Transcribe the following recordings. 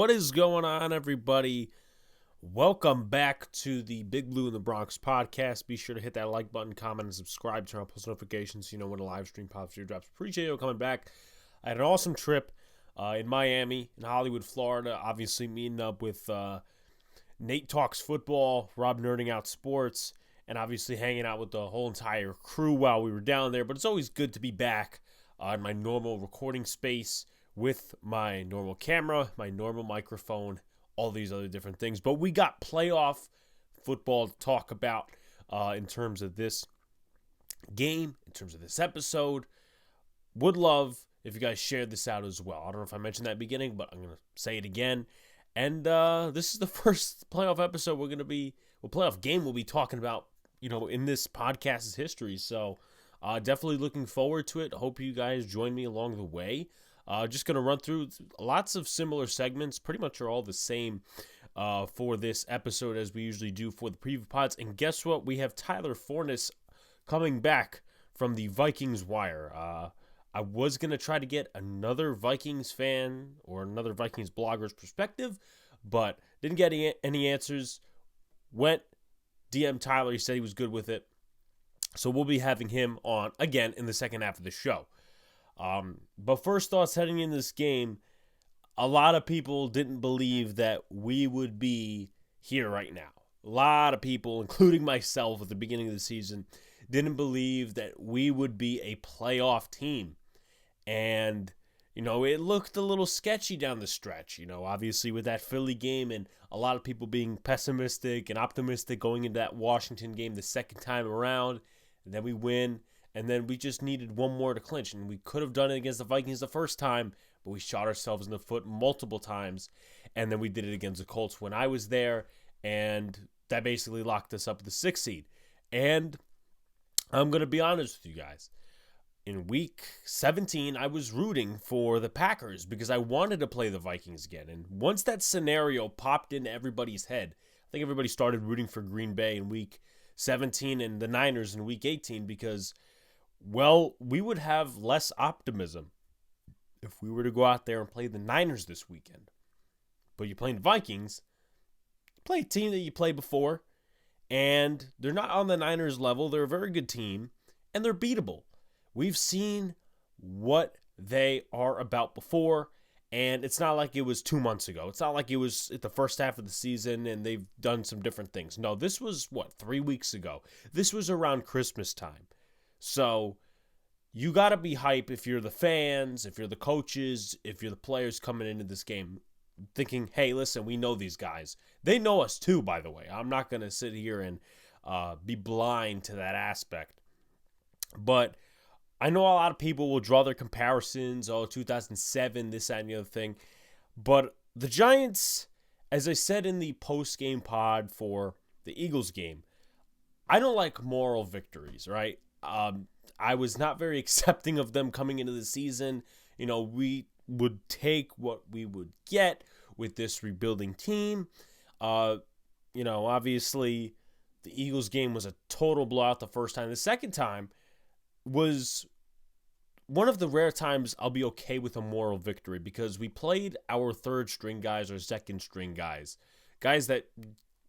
What is going on, everybody? Welcome back to the Big Blue in the Bronx podcast. Be sure to hit that like button, comment, and subscribe. Turn on post notifications so you know when a live stream pops or drops. Appreciate you coming back. I had an awesome trip in Miami, in Hollywood, Florida. Obviously, meeting up with Nate Talks Football, Rob Nerding Out Sports, and obviously hanging out with the whole entire crew while we were down there. But it's always good to be back in my normal recording space with my normal camera, my normal microphone, all these other different things. But we got playoff football to talk about in terms of this game, in terms of this episode. Would love if you guys shared this out as well. I don't know if I mentioned that at the beginning, but I'm going to say it again. And this is the first playoff episode playoff game we'll be talking about, in this podcast's history. So definitely looking forward to it. Hope you guys join me along the way. Just going to run through lots of similar segments. Pretty much are all the same for this episode as we usually do for the preview pods. And guess what? We have Tyler Forness coming back from the Vikings wire. I was going to try to get another Vikings fan or another Vikings blogger's perspective, but didn't get any answers. Went DM Tyler. He said he was good with it. So we'll be having him on again in the second half of the show. But first thoughts heading into this game, a lot of people didn't believe that we would be here right now. A lot of people, including myself at the beginning of the season, didn't believe that we would be a playoff team. And, it looked a little sketchy down the stretch, obviously with that Philly game and a lot of people being pessimistic and optimistic going into that Washington game the second time around. And then we win. And then we just needed one more to clinch. And we could have done it against the Vikings the first time, but we shot ourselves in the foot multiple times. And then we did it against the Colts when I was there. And that basically locked us up at the 6th seed. And I'm going to be honest with you guys. In week 17, I was rooting for the Packers because I wanted to play the Vikings again. And once that scenario popped into everybody's head, I think everybody started rooting for Green Bay in week 17 and the Niners in week 18 because, well, we would have less optimism if we were to go out there and play the Niners this weekend. But you're playing the Vikings, you play a team that you played before, and they're not on the Niners level. They're a very good team, and they're beatable. We've seen what they are about before, and it's not like it was 2 months ago. It's not like it was at the first half of the season and they've done some different things. No, this was, 3 weeks ago? This was around Christmas time. So you got to be hype if you're the fans, if you're the coaches, if you're the players coming into this game thinking, hey, listen, we know these guys. They know us too, by the way. I'm not going to sit here and be blind to that aspect. But I know a lot of people will draw their comparisons, 2007, this, that, and the other thing. But the Giants, as I said in the post-game pod for the Eagles game, I don't like moral victories, right? I was not very accepting of them coming into the season. We would take what we would get with this rebuilding team. Obviously, the Eagles game was a total blowout the first time. The second time was one of the rare times I'll be okay with a moral victory because we played our third string guys or second string guys that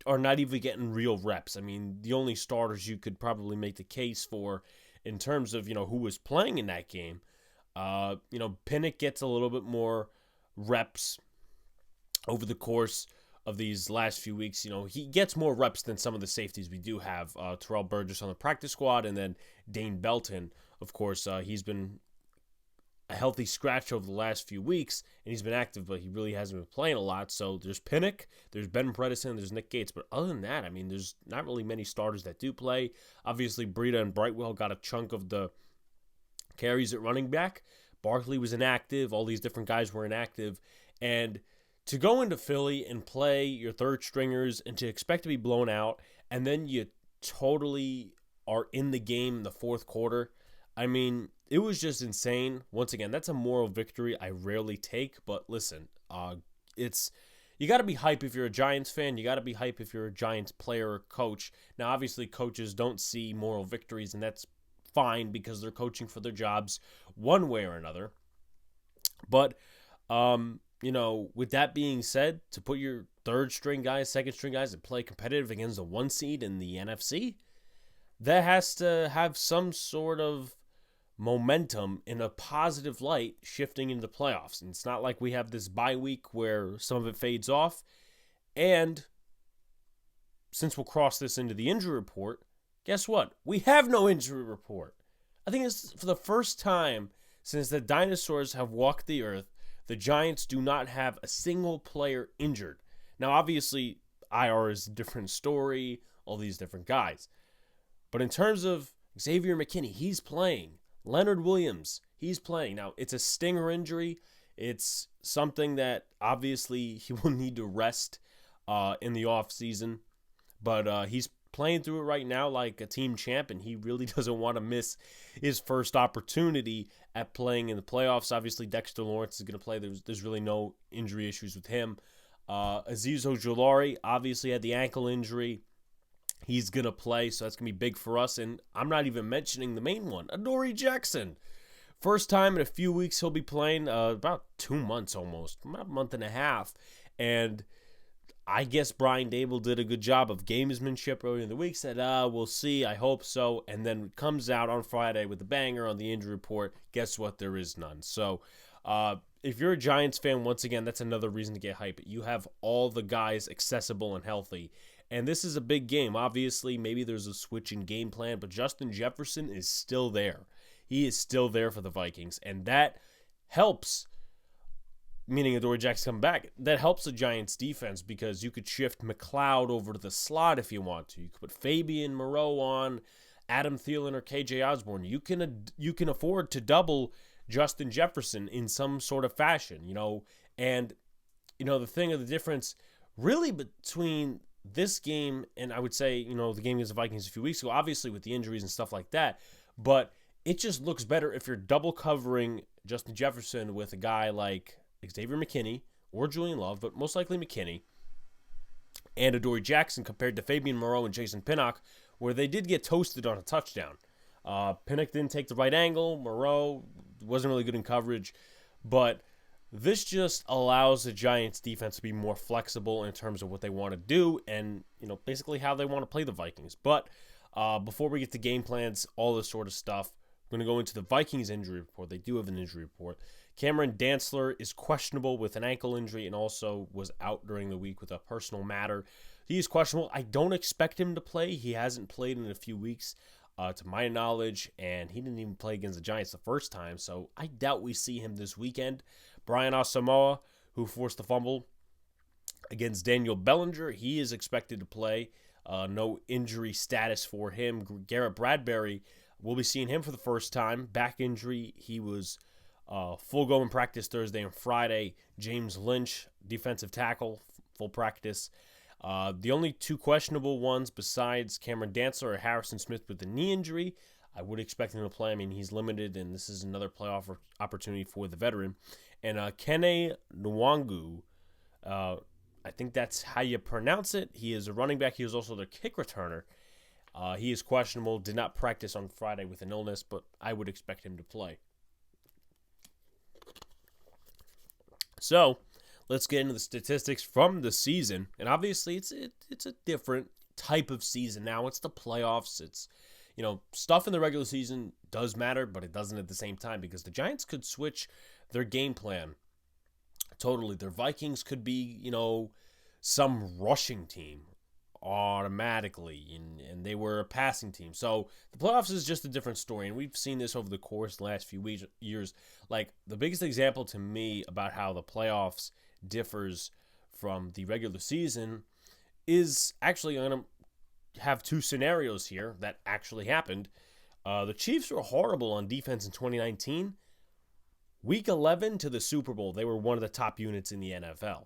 are not even getting real reps. I mean, the only starters you could probably make the case for in terms of, who was playing in that game. Pinnock gets a little bit more reps over the course of these last few weeks. He gets more reps than some of the safeties we do have. Terrell Burgess on the practice squad, and then Dane Belton, of course, he's been a healthy scratch over the last few weeks, and he's been active, but he really hasn't been playing a lot. So there's Pinnock, there's Ben Predesen, there's Nick Gates. But other than that, I mean, there's not really many starters that do play. Obviously, Breida and Brightwell got a chunk of the carries at running back. Barkley was inactive. All these different guys were inactive. And to go into Philly and play your third stringers and to expect to be blown out, and then you totally are in the game in the fourth quarter, I mean, it was just insane. Once again, that's a moral victory I rarely take, but listen, you got to be hype if you're a Giants fan. You got to be hype if you're a Giants player or coach. Now, obviously, coaches don't see moral victories, and that's fine because they're coaching for their jobs one way or another. But with that being said, to put your third string guys, second string guys, and play competitive against the one seed in the NFC, that has to have some sort of momentum in a positive light shifting into the playoffs. And it's not like we have this bye week where some of it fades off. And since we'll cross this into the injury report, guess what? We have no injury report. I think it's for the first time since the dinosaurs have walked the earth, the Giants do not have a single player injured. Now, obviously, IR is a different story, all these different guys. But in terms of Xavier McKinney, he's playing. Leonard Williams, he's playing. Now, it's a stinger injury. It's something that obviously he will need to rest in the offseason. But he's playing through it right now like a team champ, and he really doesn't want to miss his first opportunity at playing in the playoffs. Obviously, Dexter Lawrence is going to play. There's really no injury issues with him. Azeez Ojulari obviously had the ankle injury. He's going to play, so that's going to be big for us. And I'm not even mentioning the main one, Adoree Jackson. First time in a few weeks he'll be playing, about 2 months almost, about a month and a half. And I guess Brian Dable did a good job of gamesmanship earlier in the week, said, we'll see, I hope so. And then comes out on Friday with a banger on the injury report. Guess what? There is none. So if you're a Giants fan, once again, that's another reason to get hype. You have all the guys accessible and healthy. And this is a big game. Obviously, maybe there's a switch in game plan, but Justin Jefferson is still there. He is still there for the Vikings. And that helps, meaning Adoree Jackson coming back, that helps the Giants defense because you could shift McLeod over to the slot if you want to. You could put Fabian Moreau on Adam Thielen or KJ Osborne. You can afford to double Justin Jefferson in some sort of fashion, And, the thing of the difference really between this game and I would say, the game against the Vikings a few weeks ago, obviously with the injuries and stuff like that, but it just looks better if you're double covering Justin Jefferson with a guy like Xavier McKinney or Julian Love, but most likely McKinney, and Adoree Jackson compared to Fabian Moreau and Jason Pinnock, where they did get toasted on a touchdown. Pinnock didn't take the right angle. Moreau wasn't really good in coverage, but this just allows the Giants defense to be more flexible in terms of what they want to do and, basically how they want to play the Vikings. But before we get to game plans, all this sort of stuff, we're going to go into the Vikings injury report. They do have an injury report. Cameron Dantzler is questionable with an ankle injury and also was out during the week with a personal matter. He is questionable. I don't expect him to play. He hasn't played in a few weeks, to my knowledge, and he didn't even play against the Giants the first time, so I doubt we see him this weekend. Brian Asamoah, who forced the fumble against Daniel Bellinger, he is expected to play. No injury status for him. Garrett Bradbury, we'll be seeing him for the first time. Back injury, he was full go in practice Thursday and Friday. James Lynch, defensive tackle, full practice. The only two questionable ones besides Cameron Dantzler are Harrison Smith with the knee injury. I would expect him to play. I mean, he's limited, and this is another playoff opportunity for the veteran. And Kene Nwangu, I think that's how you pronounce it. He is a running back. He was also their kick returner. He is questionable, did not practice on Friday with an illness, but I would expect him to play. So, let's get into the statistics from the season. And obviously, it's a different type of season now. It's the playoffs. It's, stuff in the regular season does matter, but it doesn't at the same time because the Giants could switch their game plan totally. Their Vikings could be, some rushing team automatically, and they were a passing team. So the playoffs is just a different story, and we've seen this over the course of the last few years. Like, the biggest example to me about how the playoffs differs from the regular season is actually I'm going to have two scenarios here that actually happened. The Chiefs were horrible on defense in 2019. Week 11 to the Super Bowl, they were one of the top units in the NFL.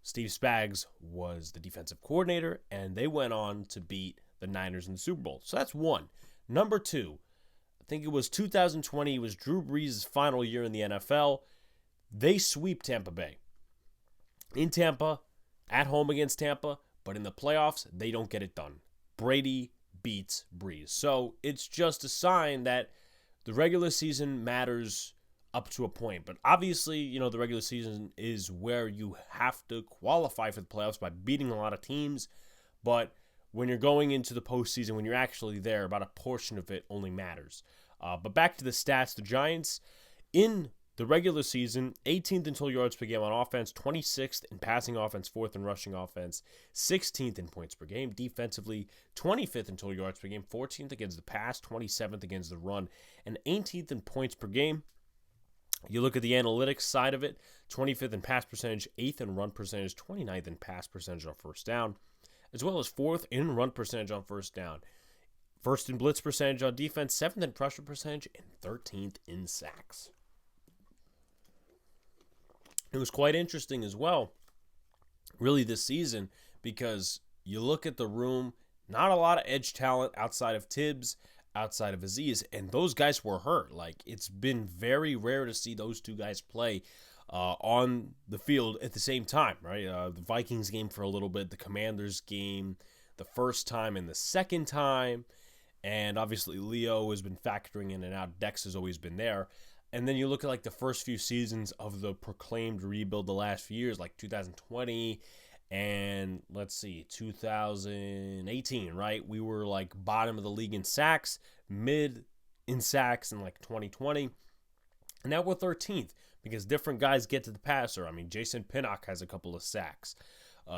Steve Spags was the defensive coordinator, and they went on to beat the Niners in the Super Bowl. So that's one. Number two, I think it was 2020. It was Drew Brees' final year in the NFL. They sweep Tampa Bay. In Tampa, at home against Tampa, but in the playoffs, they don't get it done. Brady beats Brees. So it's just a sign that the regular season matters up to a point. But obviously, the regular season is where you have to qualify for the playoffs by beating a lot of teams. But when you're going into the postseason, when you're actually there, about a portion of it only matters. But back to the stats, the Giants in the regular season, 18th in total yards per game on offense, 26th in passing offense, 4th in rushing offense, 16th in points per game. Defensively, 25th in total yards per game, 14th against the pass, 27th against the run, and 18th in points per game. You look at the analytics side of it, 25th in pass percentage, 8th in run percentage, 29th in pass percentage on first down, as well as 4th in run percentage on first down. 1st in blitz percentage on defense, 7th in pressure percentage, and 13th in sacks. It was quite interesting as well, really, this season, because you look at the room, not a lot of edge talent outside of Tibbs, outside of Aziz, and those guys were hurt. Like, it's been very rare to see those two guys play on the field at the same time, right? The Vikings game for a little bit, the Commanders game the first time and the second time, and obviously Leo has been factoring in and out. Dex has always been there. And then you look at like the first few seasons of the proclaimed rebuild the last few years, like 2020 and 2018, right? We were like bottom of the league in sacks, mid in sacks in like 2020. And now we're 13th because different guys get to the passer. I mean, Jason Pinnock has a couple of sacks.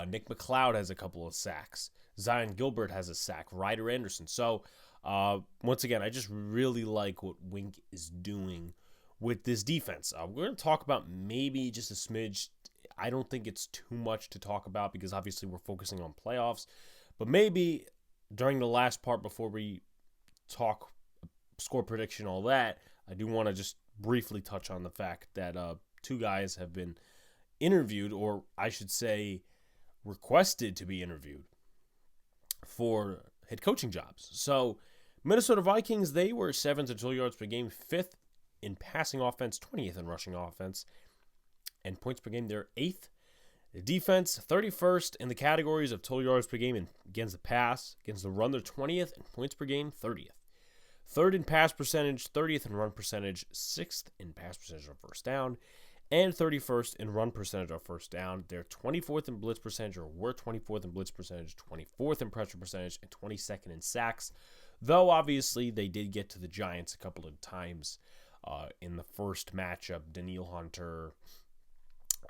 Nick McLeod has a couple of sacks. Zion Gilbert has a sack. Ryder Anderson. So once again, I just really like what Wink is doing with this defense. We're going to talk about maybe just a smidge. I don't think it's too much to talk about because obviously we're focusing on playoffs. But maybe during the last part before we talk score prediction, all that, I do want to just briefly touch on the fact that two guys have been interviewed, or I should say requested to be interviewed for head coaching jobs. So Minnesota Vikings, they were 7th in total yards per game, 5th in passing offense, 20th in rushing offense, and points per game, they're 8th. The defense, 31st in the categories of total yards per game and against the pass. Against the run, they're 20th, and points per game, 30th. 3rd in pass percentage, 30th in run percentage, 6th in pass percentage on first down, and 31st in run percentage on first down. They're 24th in blitz percentage, or were 24th in blitz percentage, 24th in pressure percentage, and 22nd in sacks. Though, obviously, they did get to the Giants a couple of times in the first matchup. Daniil Hunter,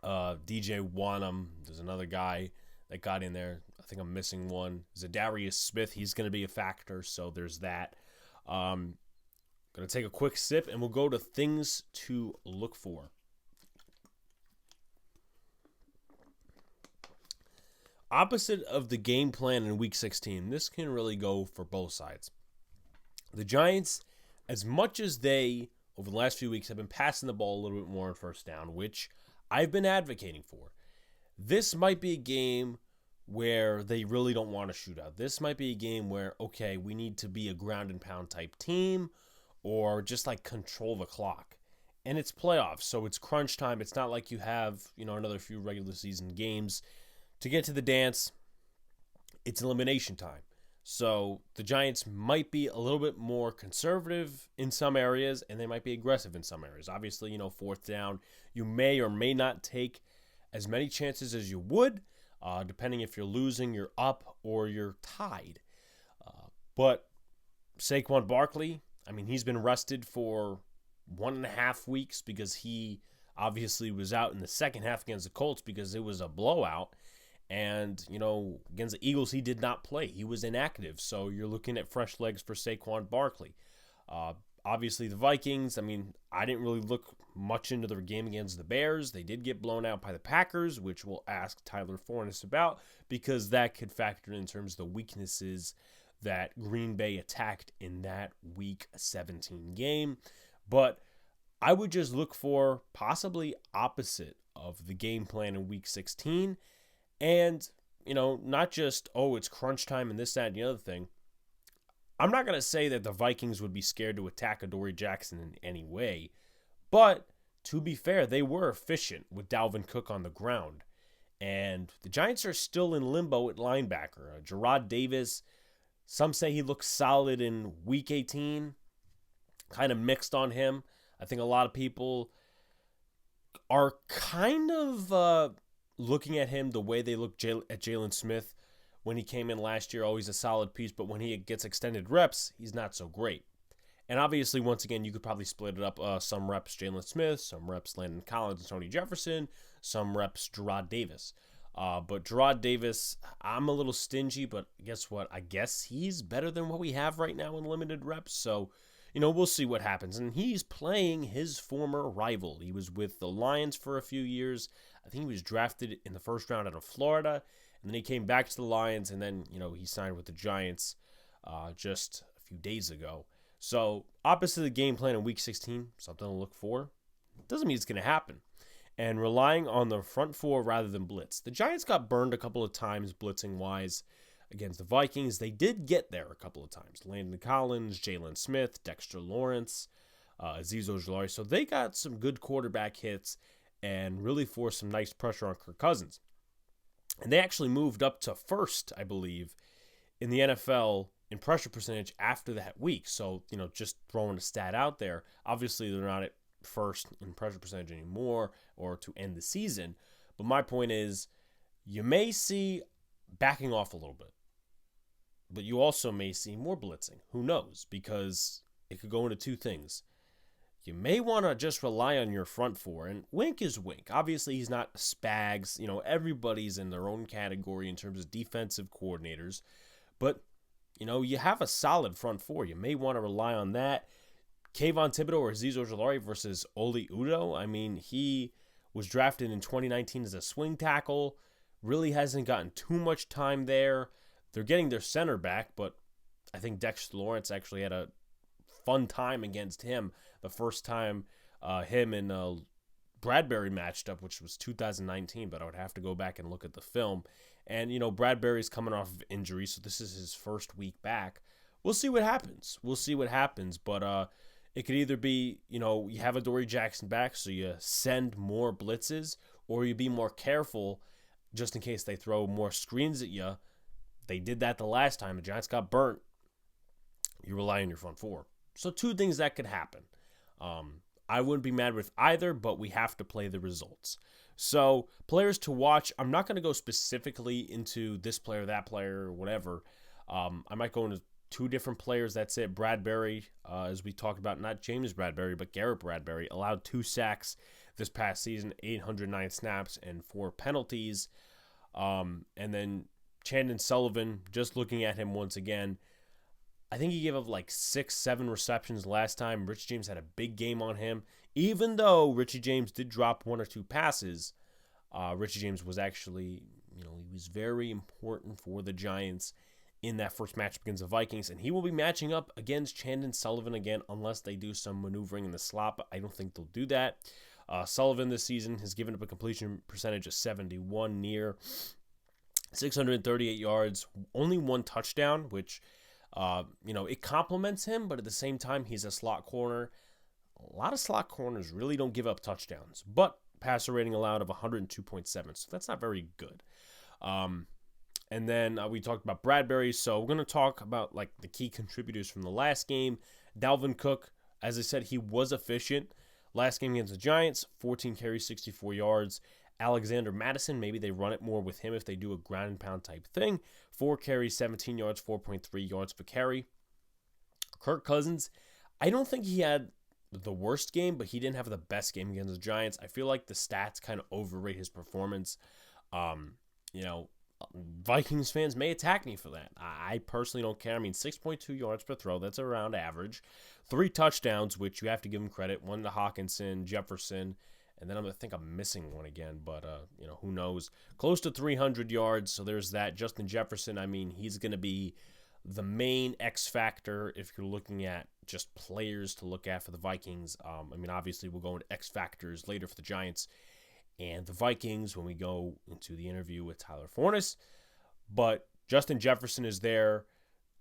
DJ Wanham, there's another guy that got in there. I think I'm missing one. Zadarius Smith, he's going to be a factor, so there's that. Going to take a quick sip, and we'll go to things to look for. Opposite of the game plan in Week 16, this can really go for both sides. The Giants, as much as they, over the last few weeks, have been passing the ball a little bit more on first down, which I've been advocating for, this might be a game where they really don't want a shootout. This might be a game where, okay, we need to be a ground and pound type team or just like control the clock. And it's playoffs, so it's crunch time. It's not like you have, another few regular season games to get to the dance. It's elimination time. So the Giants might be a little bit more conservative in some areas, and they might be aggressive in some areas. Obviously, fourth down, you may or may not take as many chances as you would, depending if you're losing, you're up, or you're tied. But Saquon Barkley, he's been rested for 1.5 weeks because he obviously was out in the second half against the Colts because it was a blowout. And, against the Eagles, he did not play. He was inactive. So you're looking at fresh legs for Saquon Barkley. Obviously, the Vikings, I didn't really look much into their game against the Bears. They did get blown out by the Packers, which we'll ask Tyler Forness about because that could factor in terms of the weaknesses that Green Bay attacked in that Week 17 game. But I would just look for possibly opposite of the game plan in Week 16. And, not just, it's crunch time and this, that, and the other thing. I'm not going to say that the Vikings would be scared to attack Adoree Jackson in any way. But, to be fair, they were efficient with Dalvin Cook on the ground. And the Giants are still in limbo at linebacker. Gerard Davis, some say he looks solid in Week 18. Kind of mixed on him. I think a lot of people are kind of looking at him the way they looked at Jalen Smith when he came in last year. Always a solid piece, but when he gets extended reps, he's not so great. And obviously, once again, you could probably split it up. Some reps Jalen Smith, some reps Landon Collins and Tony Jefferson, some reps Gerard Davis. But Gerard Davis, I'm a little stingy, but guess what? I guess he's better than what we have right now in limited reps. So, we'll see what happens. And he's playing his former rival. He was with the Lions for a few years. I think he was drafted in the first round out of Florida. And then he came back to the Lions, and then, he signed with the Giants just a few days ago. So, opposite of the game plan in Week 16, something to look for. Doesn't mean it's going to happen. And relying on the front four rather than blitz. The Giants got burned a couple of times blitzing-wise against the Vikings. They did get there a couple of times. Landon Collins, Jalen Smith, Dexter Lawrence, Azeez Ojulari. So they got some good quarterback hits and really forced some nice pressure on Kirk Cousins. And they actually moved up to first, I believe, in the NFL in pressure percentage after that week. So, just throwing a stat out there. Obviously, they're not at first in pressure percentage anymore or to end the season. But my point is, you may see backing off a little bit. But you also may see more blitzing. Who knows? Because it could go into two things. You may want to just rely on your front four. And Wink is Wink. Obviously, he's not Spags. Everybody's in their own category in terms of defensive coordinators. But, you have a solid front four. You may want to rely on that. Kayvon Thibodeau or Azeez Ojulari versus Oli Udoh. I mean, he was drafted in 2019 as a swing tackle. Really hasn't gotten too much time there. They're getting their center back, but I think Dexter Lawrence actually had a fun time against him the first time him and Bradbury matched up, which was 2019, but I would have to go back and look at the film. And, Bradbury's coming off of injury, so this is his first week back. We'll see what happens. But it could either be, you have a Dory Jackson back, so you send more blitzes, or you be more careful just in case they throw more screens at you. They did that the last time. The Giants got burnt. You rely on your front four. So two things that could happen. I wouldn't be mad with either, but we have to play the results. So players to watch, I'm not going to go specifically into this player, that player, or whatever. I might go into two different players. That's it. Bradbury, as we talked about, not James Bradbury, but Garrett Bradbury, allowed 2 sacks this past season, 809 snaps, and 4 penalties. And then Chandon Sullivan, just looking at him once again, I think he gave up like 6-7 receptions last time. Rich James had a big game on him. Even though Richie James did drop 1 or 2 passes, Richie James was actually, he was very important for the Giants in that first match against the Vikings. And he will be matching up against Chandon Sullivan again unless they do some maneuvering in the slot. But I don't think they'll do that. Sullivan this season has given up a completion percentage of 71, near 638 yards, only 1 touchdown, which, it complements him, but at the same time, he's a slot corner. A lot of slot corners really don't give up touchdowns, but passer rating allowed of 102.7, so that's not very good. And then we talked about Bradbury, so we're going to talk about like the key contributors from the last game. Dalvin Cook, as I said, he was efficient. Last game against the Giants, 14 carries, 64 yards. Alexander Madison, maybe they run it more with him if they do a ground and pound type thing. 4 carries, 17 yards, 4.3 yards per carry. Kirk Cousins, I don't think he had the worst game, but he didn't have the best game against the Giants. I feel like the stats kind of overrate his performance. Vikings fans may attack me for that. I personally don't care. I mean, 6.2 yards per throw, that's around average. 3 touchdowns, which you have to give him credit. 1 to Hawkinson, Jefferson, and then I think I'm missing one again, but, who knows. Close to 300 yards, so there's that. Justin Jefferson, I mean, he's going to be the main X factor if you're looking at just players to look at for the Vikings. Obviously, we'll go into X factors later for the Giants and the Vikings when we go into the interview with Tyler Forness. But Justin Jefferson is there.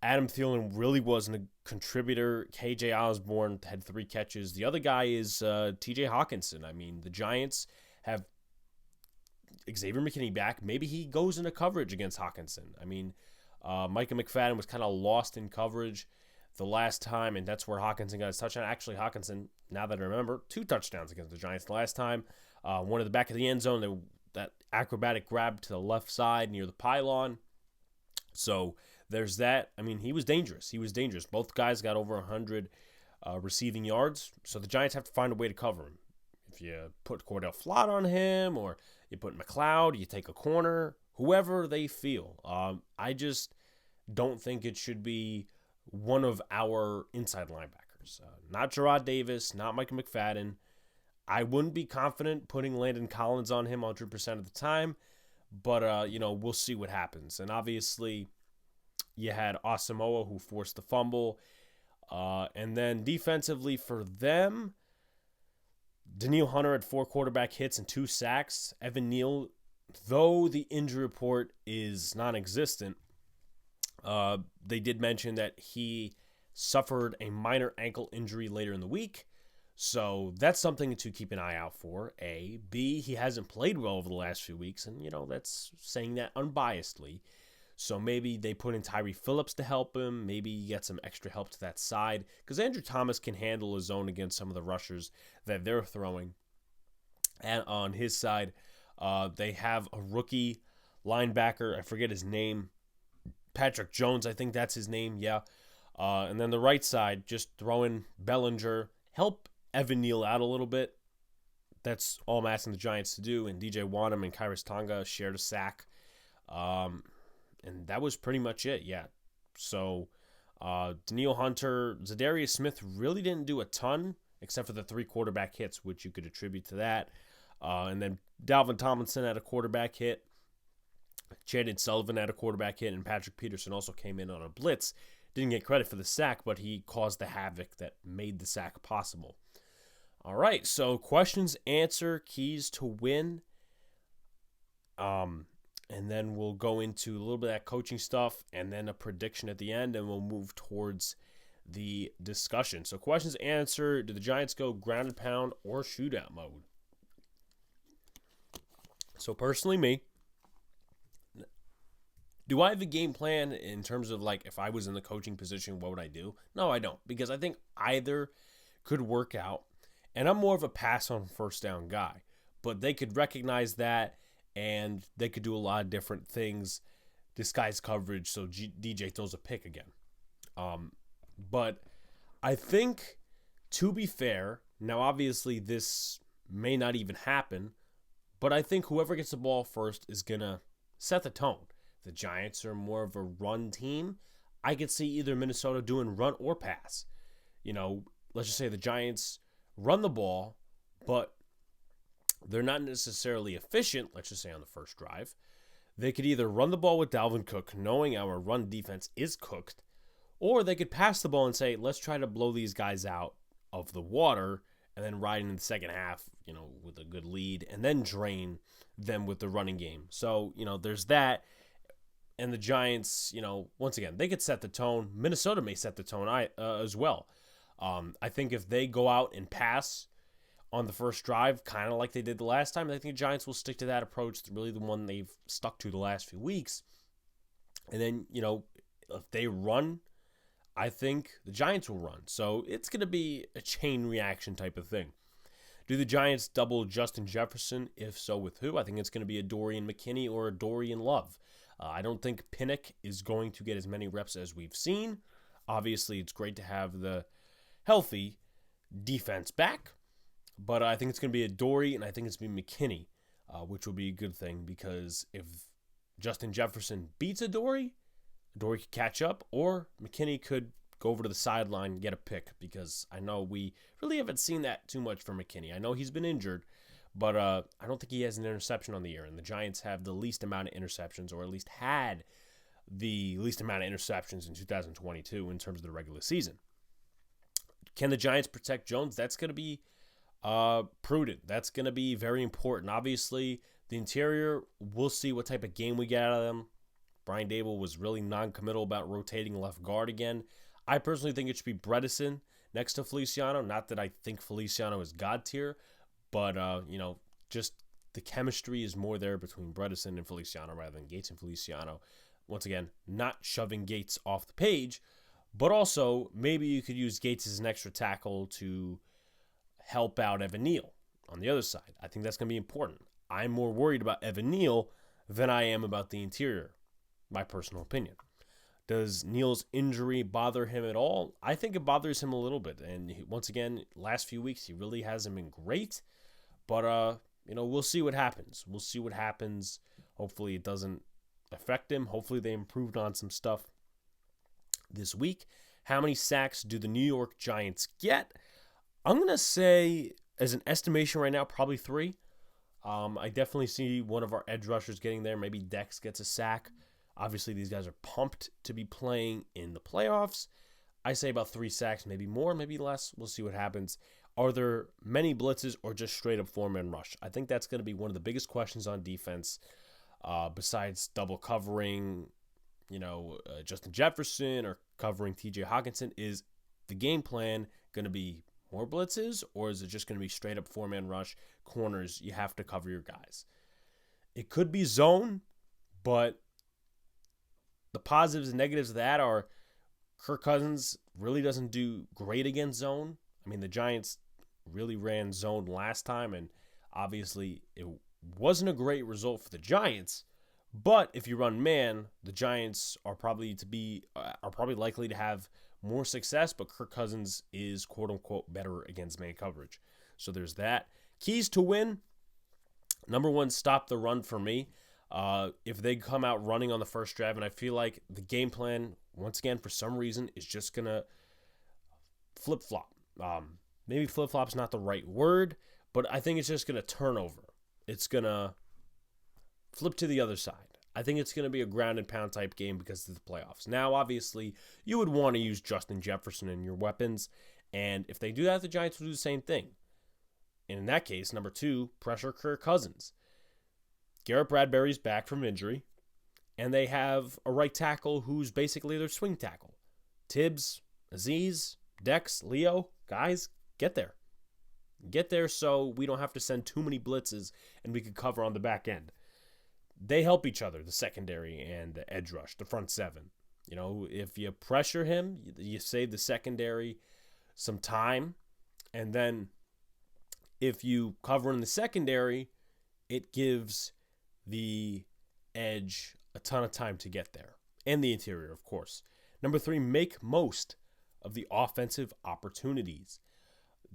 Adam Thielen really wasn't a contributor. KJ Osborne had 3 catches. The other guy is TJ Hawkinson. I mean, the Giants have Xavier McKinney back. Maybe he goes into coverage against Hawkinson. I mean, Micah McFadden was kind of lost in coverage the last time, and that's where Hawkinson got his touchdown. Actually, Hawkinson, now that I remember, 2 touchdowns against the Giants the last time. One at the back of the end zone, that acrobatic grab to the left side near the pylon. So there's that. I mean, he was dangerous. Both guys got over 100 receiving yards, so the Giants have to find a way to cover him. If you put Cordell Flott on him, or you put McLeod, you take a corner, whoever they feel. I just don't think it should be one of our inside linebackers. Not Jarrad Davis, not Micah McFadden. I wouldn't be confident putting Landon Collins on him 100% of the time, but, we'll see what happens. And obviously, you had Asamoah, who forced the fumble. And then defensively for them, Danielle Hunter had 4 quarterback hits and 2 sacks. Evan Neal, though the injury report is non-existent, they did mention that he suffered a minor ankle injury later in the week. So that's something to keep an eye out for, A. B, he hasn't played well over the last few weeks, and, that's saying that unbiasedly. So maybe they put in Tyree Phillips to help him. Maybe you get some extra help to that side, because Andrew Thomas can handle his own against some of the rushers that they're throwing. And on his side, they have a rookie linebacker. I forget his name. Patrick Jones, I think that's his name, yeah. And then the right side, just throw in Bellinger, help Evan Neal out a little bit. That's all I'm asking the Giants to do. And DJ Wanham and Kairos Tonga shared a sack. And that was pretty much it, yeah. So, Danielle Hunter, Zadarius Smith really didn't do a ton, except for the 3 quarterback hits, which you could attribute to that. And then Dalvin Tomlinson had a quarterback hit. Chandon Sullivan had a quarterback hit, and Patrick Peterson also came in on a blitz. Didn't get credit for the sack, but he caused the havoc that made the sack possible. All right, so questions, answer, keys to win. And then we'll go into a little bit of that coaching stuff and then a prediction at the end, and we'll move towards the discussion. So questions, answer, do the Giants go ground and pound or shootout mode? So personally, me, do I have a game plan in terms of, like, if I was in the coaching position, what would I do? No, I don't, because I think either could work out, and I'm more of a pass on first down guy, but they could recognize that, and they could do a lot of different things, disguise coverage, so DJ throws a pick again. But I think, to be fair, now obviously this may not even happen, but I think whoever gets the ball first is going to set the tone. The Giants are more of a run team. I could see either Minnesota doing run or pass. Let's just say the Giants run the ball, but they're not necessarily efficient, let's just say on the first drive. They could either run the ball with Dalvin Cook, knowing our run defense is cooked, or they could pass the ball and say, let's try to blow these guys out of the water and then ride in the second half, with a good lead, and then drain them with the running game. So, there's that. And the Giants, once again, they could set the tone. Minnesota may set the tone as well. I think if they go out and pass on the first drive, kind of like they did the last time, I think the Giants will stick to that approach. It's really the one they've stuck to the last few weeks. And then, if they run, I think the Giants will run. So it's going to be a chain reaction type of thing. Do the Giants double Justin Jefferson? If so, with who? I think it's going to be a Dorian McKinney or a Dorian Love. I don't think Pinnock is going to get as many reps as we've seen. Obviously, it's great to have the healthy defense back. But I think it's going to be a Dory, and I think it's going to be McKinney, which will be a good thing, because if Justin Jefferson beats a Dory could catch up, or McKinney could go over to the sideline and get a pick, because I know we really haven't seen that too much from McKinney. I know he's been injured, but I don't think he has an interception on the year, and the Giants have the least amount of interceptions, or at least had the least amount of interceptions in 2022 in terms of the regular season. Can the Giants protect Jones? That's going to be prudent. That's going to be very important. Obviously, the interior, we'll see what type of game we get out of them. Brian Dable was really non-committal about rotating left guard again. I personally think it should be Bredesen next to Feliciano. Not that I think Feliciano is God tier, but, just the chemistry is more there between Bredesen and Feliciano rather than Gates and Feliciano. Once again, not shoving Gates off the page, But also, maybe you could use Gates as an extra tackle to help out Evan Neal on the other side. I think that's going to be important. I'm more worried about Evan Neal than I am about the interior, my personal opinion. Does Neal's injury bother him at all? I think it bothers him a little bit. And once again, last few weeks, he really hasn't been great. But, we'll see what happens. We'll see what happens. Hopefully it doesn't affect him. Hopefully they improved on some stuff this week. How many sacks do the New York Giants get? I'm going to say, as an estimation right now, probably 3. I definitely see one of our edge rushers getting there. Maybe Dex gets a sack. Obviously, these guys are pumped to be playing in the playoffs. I say about 3 sacks, maybe more, maybe less. We'll see what happens. Are there many blitzes or just straight up 4-man rush? I think that's going to be one of the biggest questions on defense, besides double covering, Justin Jefferson or covering TJ Hawkinson. Is the game plan going to be more blitzes, or is it just going to be straight up 4-man rush? Corners, you have to cover your guys. It could be zone, but the positives and negatives of that are Kirk Cousins really doesn't do great against zone. I mean, the Giants really ran zone last time, and obviously it wasn't a great result for the Giants. But if you run man, the Giants are probably likely to have more success, but Kirk Cousins is quote-unquote better against man coverage. So there's that. Keys to win. Number 1, stop the run for me. If they come out running on the first drive, and I feel like the game plan, once again, for some reason, is just going to flip-flop. Maybe flip-flop's not the right word, but I think it's just going to turn over. It's going to flip to the other side. I think it's going to be a ground and pound type game because of the playoffs. Now, obviously, you would want to use Justin Jefferson in your weapons, and if they do that, the Giants will do the same thing. And in that case, number 2, pressure Kirk Cousins. Garrett Bradbury's back from injury, and they have a right tackle who's basically their swing tackle. Tibbs, Aziz, Dex, Leo, guys, get there. Get there so we don't have to send too many blitzes and we can cover on the back end. They help each other, the secondary and the edge rush, the front 7. If you pressure him, you save the secondary some time, and then if you cover in the secondary, it gives the edge a ton of time to get there, and the interior, of course. Number 3, make most of the offensive opportunities.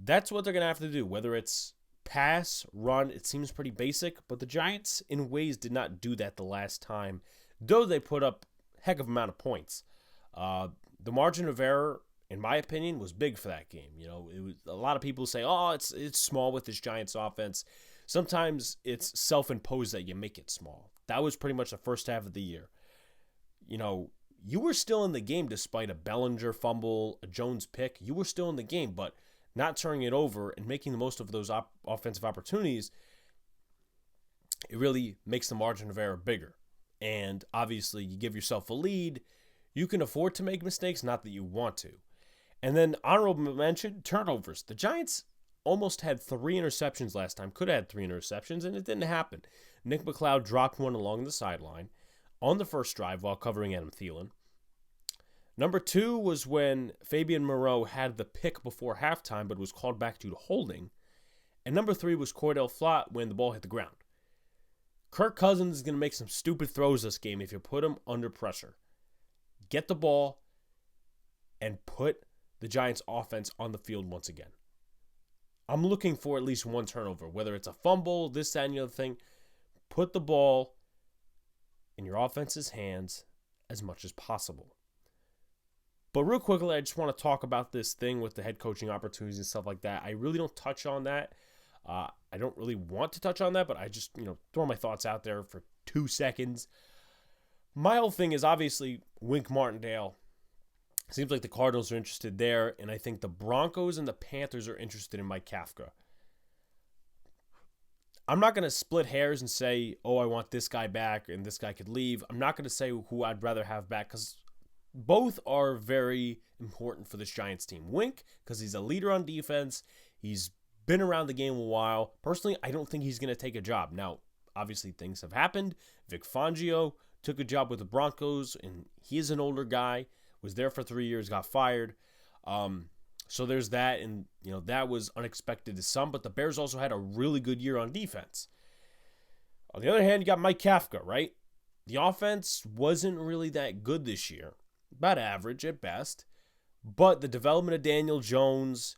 That's what they're going to have to do, whether it's pass, run. It seems pretty basic, but the Giants, in ways, did not do that the last time, though they put up a heck of an amount of points. The margin of error, in my opinion, was big for that game. It was a lot of people say, "Oh, it's small with this Giants offense." Sometimes it's self-imposed that you make it small. That was pretty much the first half of the year. You were still in the game despite a Bellinger fumble, a Jones pick. You were still in the game, but not turning it over and making the most of those offensive opportunities, it really makes the margin of error bigger. And obviously, you give yourself a lead. You can afford to make mistakes, not that you want to. And then honorable mention, turnovers. The Giants almost had 3 interceptions last time. Could have had 3 interceptions, and it didn't happen. Nick McLeod dropped one along the sideline on the first drive while covering Adam Thielen. Number 2 was when Fabian Moreau had the pick before halftime, but was called back due to holding. And number 3 was Cordell Flott when the ball hit the ground. Kirk Cousins is going to make some stupid throws this game if you put him under pressure. Get the ball and put the Giants' offense on the field once again. I'm looking for at least one turnover, whether it's a fumble, this, that, and the other thing. Put the ball in your offense's hands as much as possible. But real quickly, I just want to talk about this thing with the head coaching opportunities and stuff like that. I really don't touch on that. I don't really want to touch on that, but I just, throw my thoughts out there for 2 seconds. My whole thing is obviously Wink Martindale. Seems like the Cardinals are interested there, and I think the Broncos and the Panthers are interested in Mike Kafka. I'm not going to split hairs and say, I want this guy back and this guy could leave. I'm not going to say who I'd rather have back because both are very important for this Giants team. Wink, because he's a leader on defense. He's been around the game a while. Personally, I don't think he's going to take a job. Now, obviously, things have happened. Vic Fangio took a job with the Broncos, and he is an older guy. was there for 3 years, got fired. So there's that, and that was unexpected to some. But the Bears also had a really good year on defense. On the other hand, you got Mike Kafka, right? The offense wasn't really that good this year, about average at best. But the development of Daniel Jones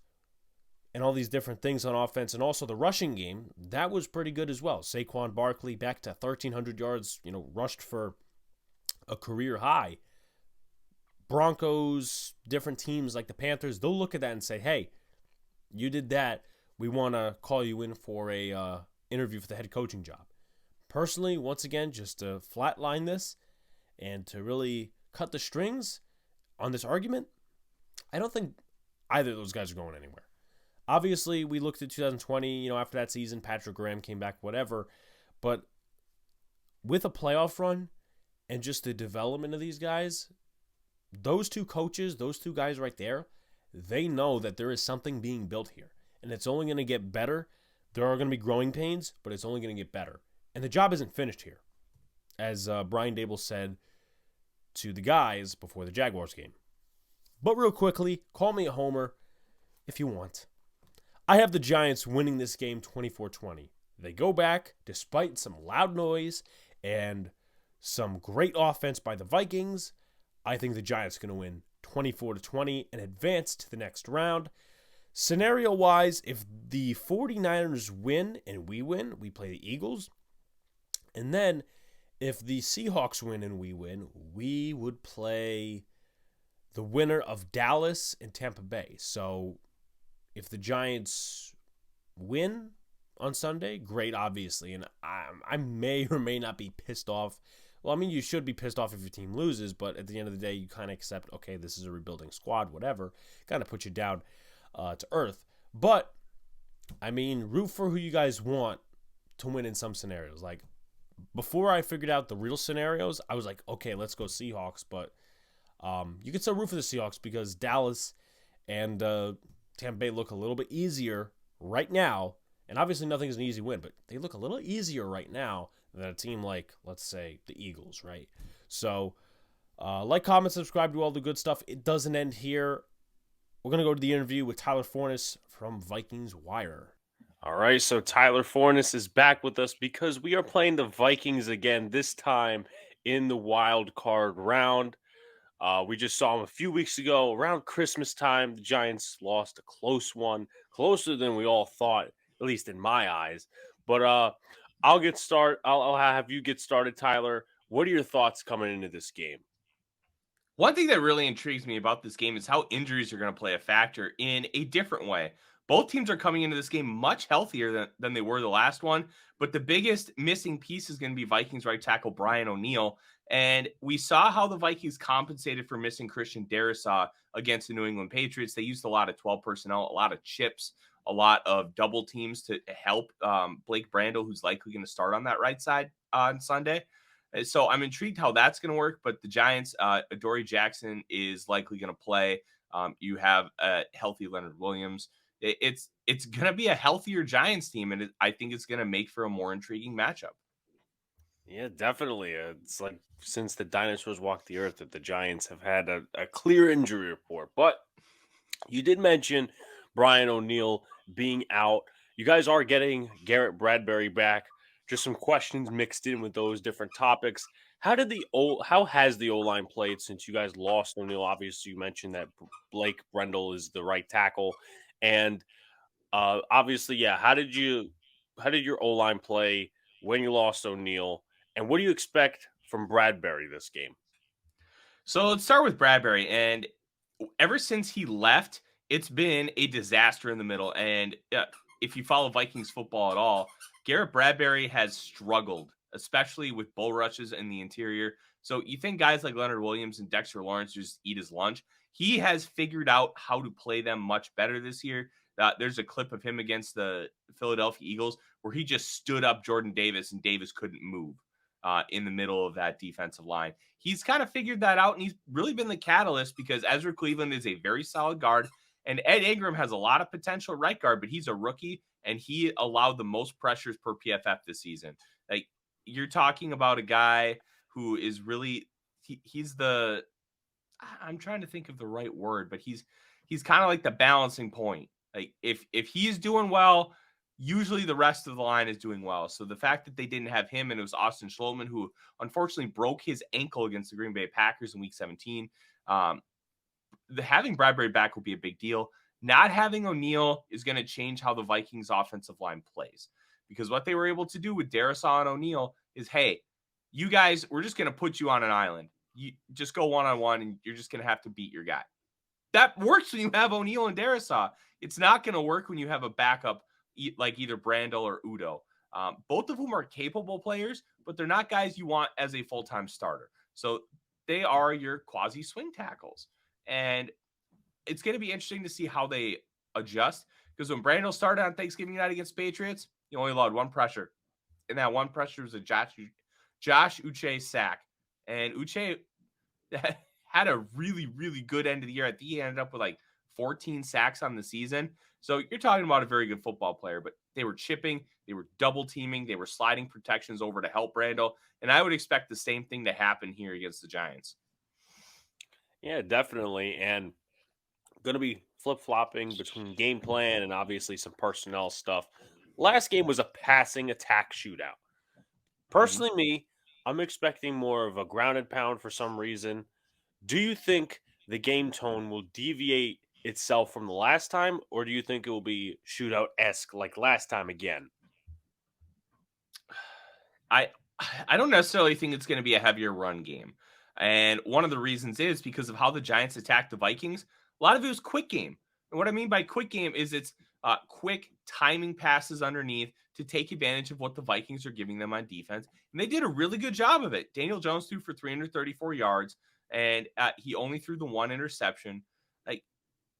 and all these different things on offense, and also the rushing game, that was pretty good as well. Saquon Barkley back to 1,300 yards, rushed for a career high. Broncos, different teams like the Panthers, they'll look at that and say, hey, you did that. We want to call you in for a interview for the head coaching job. Personally, once again, just to flatline this and to really cut the strings on this argument, I don't think either of those guys are going anywhere. Obviously, we looked at 2020, after that season, Patrick Graham came back, whatever. But with a playoff run and just the development of these guys, those two coaches, those two guys right there, they know that there is something being built here. And it's only going to get better. There are going to be growing pains, but it's only going to get better. And the job isn't finished here, as Brian Dable said to the guys before the Jaguars game. But real quickly, call me a homer if you want. I have the Giants winning this game 24-20. They go back despite some loud noise and some great offense by the Vikings. I think the Giants are going to win 24-20 and advance to the next round. Scenario-wise, if the 49ers win and we win, we play the Eagles. And then if the Seahawks win and we win, we would play the winner of Dallas and Tampa Bay. So if the Giants win on Sunday, great, obviously. And I may or may not be pissed off. Well, I mean, you should be pissed off if your team loses, but at the end of the day, you kind of accept, okay, this is a rebuilding squad, whatever. Kind of puts you down to earth. But, I mean, root for who you guys want to win in some scenarios. Like, before I figured out the real scenarios, I was like, okay, let's go Seahawks. But you can still root for the Seahawks because Dallas and Tampa Bay look a little bit easier right now. And obviously nothing is an easy win, but they look a little easier right now than a team like, let's say, the Eagles, right? So, like, comment, subscribe, do all the good stuff. It doesn't end here. We're going to go to the interview with Tyler Forness from Vikings Wire. All right, so Tyler Forness is back with us because we are playing the Vikings again, this time in the wild card round. We just saw them a few weeks ago around Christmas time. The Giants lost a close one, closer than we all thought, at least in my eyes. But I'll get started. I'll have you get started, Tyler. What are your thoughts coming into this game? One thing that really intrigues me about this game is how injuries are going to play a factor in a different way. Both teams are coming into this game much healthier than they were the last one, but the biggest missing piece is going to be Vikings right tackle Brian O'Neill. And we saw how the Vikings compensated for missing Christian Darrisaw against the New England Patriots. They used a lot of 12 personnel, a lot of chips, a lot of double teams to help Blake Brandel, who's likely going to start on that right side on Sunday. So I'm intrigued how that's going to work. But the Giants, Adoree Jackson is likely going to play. You have a healthy Leonard Williams. It's going to be a healthier Giants team, and I think it's going to make for a more intriguing matchup. Yeah, definitely. It's like since the dinosaurs walked the earth that the Giants have had a clear injury report. But you did mention Brian O'Neill being out. You guys are getting Garrett Bradbury back. Just some questions mixed in with those different topics. How has the O-line played since you guys lost O'Neill? Obviously, you mentioned that Blake Brendel is the right tackle, and obviously, yeah. How did your O-line play when you lost O'Neill, and what do you expect from Bradbury this game? So let's start with Bradbury. And ever since he left, it's been a disaster in the middle. And if you follow Vikings football at all, Garrett Bradbury has struggled, especially with bull rushes in the interior. So you think guys like Leonard Williams and Dexter Lawrence just eat his lunch. He has figured out how to play them much better this year. There's a clip of him against the Philadelphia Eagles where he just stood up Jordan Davis and Davis couldn't move in the middle of that defensive line. He's kind of figured that out, and he's really been the catalyst because Ezra Cleveland is a very solid guard, and Ed Ingram has a lot of potential right guard, but he's a rookie, and he allowed the most pressures per PFF this season. Like, you're talking about a guy who is really he's the I'm trying to think of the right word, but he's kind of like the balancing point. Like if he's doing well, usually the rest of the line is doing well. So the fact that they didn't have him and it was Austin Schlottmann, who unfortunately broke his ankle against the Green Bay Packers in Week 17, um, having Bradbury back will be a big deal. Not having O'Neal is going to change how the Vikings offensive line plays, because what they were able to do with Darisaw and O'Neal is, hey, you guys, we're just going to put you on an island. You just go one-on-one and you're just going to have to beat your guy. That works when you have O'Neal and Darisaw. It's not going to work when you have a backup like either Brandel or Udo. Both of whom are capable players, but they're not guys you want as a full-time starter. So they are your quasi swing tackles. And it's going to be interesting to see how they adjust, because when Brandel started on Thanksgiving night against Patriots, he only allowed one pressure. And that one pressure was a Josh Uche sack. And Uche had a really, really good end of the year. I think he ended up with like 14 sacks on the season. So you're talking about a very good football player, but they were chipping, they were double teaming, they were sliding protections over to help Brandel. And I would expect the same thing to happen here against the Giants. Yeah, definitely. And going to be flip flopping between game plan and obviously some personnel stuff. Last game was a passing attack shootout. Mhm. Personally, I'm expecting more of a grounded pound for some reason. Do you think the game tone will deviate itself from the last time, or do you think it will be shootout esque like last time again? I I don't necessarily think it's going to be a heavier run game. And one of the reasons is because of how the Giants attacked the Vikings. A lot of it was quick game. And what I mean by quick game is it's quick timing passes underneath to take advantage of what the Vikings are giving them on defense. And they did a really good job of it. Daniel Jones threw for 334 yards, and he only threw the one interception. Like,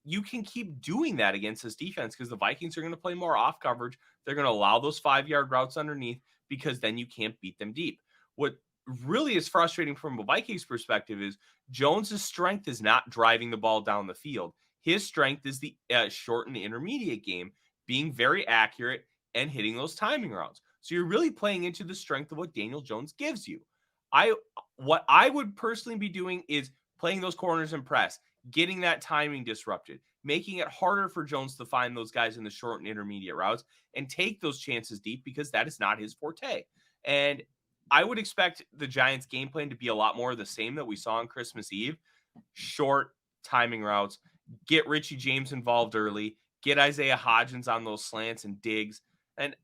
you can keep doing that against this defense, because the Vikings are going to play more off coverage. They're going to allow those 5-yard routes underneath, because then you can't beat them deep. What really is frustrating from a Vikings perspective is Jones's strength is not driving the ball down the field. His strength is the short and intermediate game, being very accurate and hitting those timing routes. So you're really playing into the strength of what Daniel Jones gives you. I What I would personally be doing is playing those corners and press, getting that timing disrupted, making it harder for Jones to find those guys in the short and intermediate routes and take those chances deep, because that is not his forte. And I would expect the Giants' game plan to be a lot more of the same that we saw on Christmas Eve. Short timing routes, get Richie James involved early, get Isaiah Hodgins on those slants and digs. And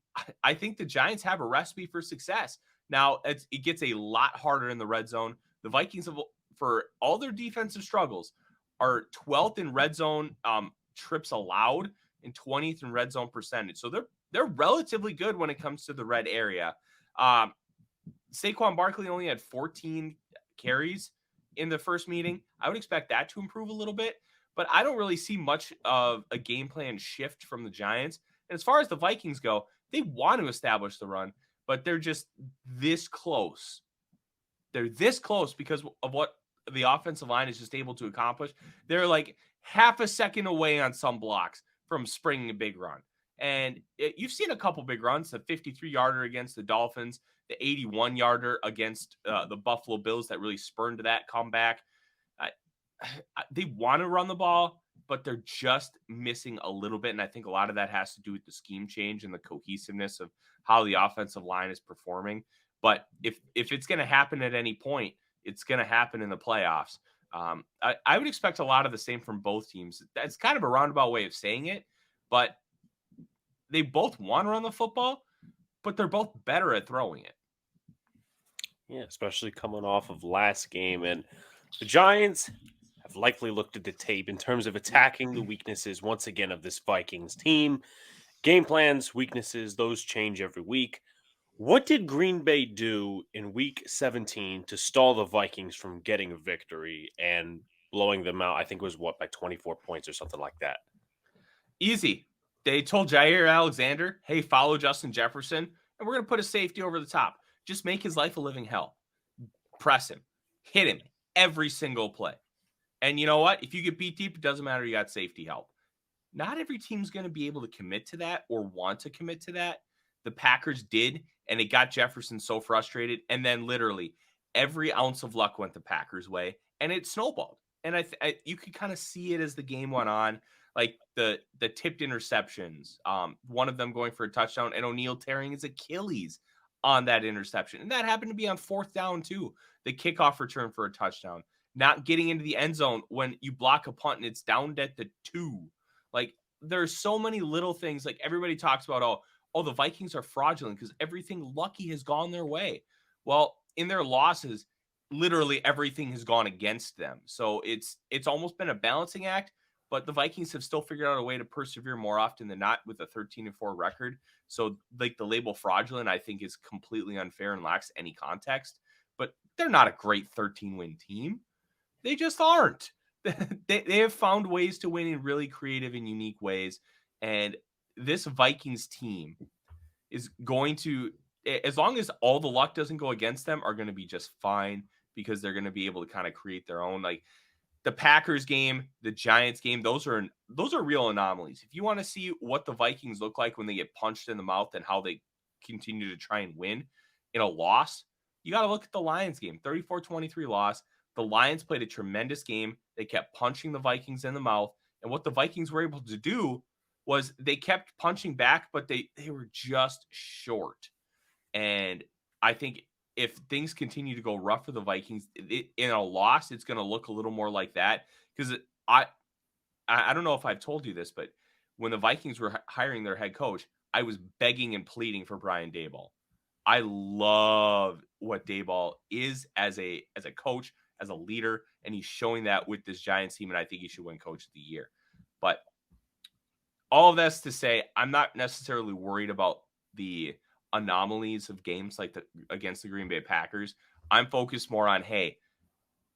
I think the Giants have a recipe for success. Now, it gets a lot harder in the red zone. The Vikings have, for all their defensive struggles, are 12th in red zone trips allowed and 20th in red zone percentage. So they're relatively good when it comes to the red area. Um, Saquon Barkley only had 14 carries in the first meeting. I would expect that to improve a little bit, but I don't really see much of a game plan shift from the Giants. And as far as the Vikings go, they want to establish the run, but they're just this close. They're this close because of what the offensive line is just able to accomplish. They're like half a second away on some blocks from springing a big run. And you've seen a couple big runs, the 53-yarder against the Dolphins, the 81-yarder against the Buffalo Bills that really spurned that comeback. Uh, they want to run the ball, but they're just missing a little bit. And I think a lot of that has to do with the scheme change and the cohesiveness of how the offensive line is performing. But if it's going to happen at any point, it's going to happen in the playoffs. I would expect a lot of the same from both teams. That's kind of a roundabout way of saying it, but they both want to run the football, but they're both better at throwing it. Yeah, especially coming off of last game. And the Giants have likely looked at the tape in terms of attacking the weaknesses once again of this Vikings team. Game plans, weaknesses, those change every week. What did Green Bay do in week 17 to stall the Vikings from getting a victory and blowing them out? I think it was what, by 24 points or something like that. Easy. They told Jair Alexander, hey, follow Justin Jefferson, and we're going to put a safety over the top. Just make his life a living hell. Press him. Hit him every single play. And you know what? If you get beat deep, it doesn't matter. You got safety help. Not every team's going to be able to commit to that or want to commit to that. The Packers did, and it got Jefferson so frustrated. And then literally every ounce of luck went the Packers' way, and it snowballed. And you could kind of see it as the game went on, like the tipped interceptions. One of them going for a touchdown, and O'Neal tearing his Achilles on that interception, and that happened to be on 4th down too. The kickoff return for a touchdown, not getting into the end zone when you block a punt and it's down at the 2. Like there's so many little things. Like everybody talks about, oh, the Vikings are fraudulent because everything lucky has gone their way. Well, in their losses, literally everything has gone against them. So it's almost been a balancing act, but the Vikings have still figured out a way to persevere more often than not with a 13-4 record. So like the label fraudulent, I think is completely unfair and lacks any context, but they're not a great 13-win team. They just aren't. They have found ways to win in really creative and unique ways. And this Vikings team is going to, as long as all the luck doesn't go against them, are going to be just fine because they're going to be able to kind of create their own. Like the Packers game, the Giants game, those are real anomalies. If you want to see what the Vikings look like when they get punched in the mouth and how they continue to try and win in a loss, you got to look at the Lions game, 34-23 loss. The Lions played a tremendous game. They kept punching the Vikings in the mouth. And what the Vikings were able to do was they kept punching back, but they were just short. And I think if things continue to go rough for the Vikings in a loss, it's going to look a little more like that. Because I don't know if I've told you this, but when the Vikings were hiring their head coach, I was begging and pleading for Brian Daboll. I love what Daboll is as a coach, as a leader, and he's showing that with this Giants team, and I think he should win Coach of the Year. But all of that's to say, I'm not necessarily worried about the anomalies of games like against the Green Bay Packers. I'm focused more on, hey,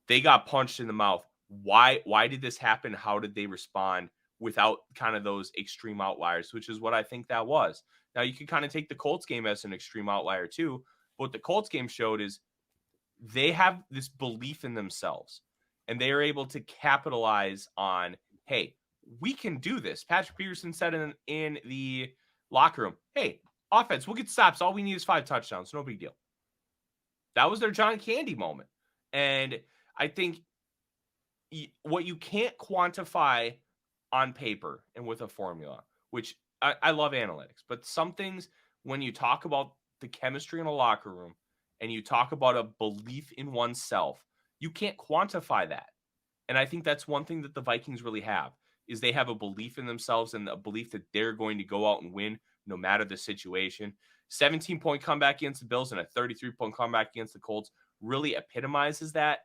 they got punched in the mouth. Why did this happen? How did they respond without kind of those extreme outliers, which is what I think that was. Now, you can kind of take the Colts game as an extreme outlier too. But what the Colts game showed is they have this belief in themselves, and they are able to capitalize on, hey, we can do this. Patrick Peterson said in the locker room, hey, offense, we'll get stops. All we need is 5 touchdowns. No big deal. That was their John Candy moment. And I think what you can't quantify on paper and with a formula, which I love analytics, but some things, when you talk about the chemistry in a locker room and you talk about a belief in oneself, you can't quantify that. And I think that's one thing that the Vikings really have, is they have a belief in themselves and a belief that they're going to go out and win no matter the situation. 17-point comeback against the Bills and a 33-point comeback against the Colts really epitomizes that.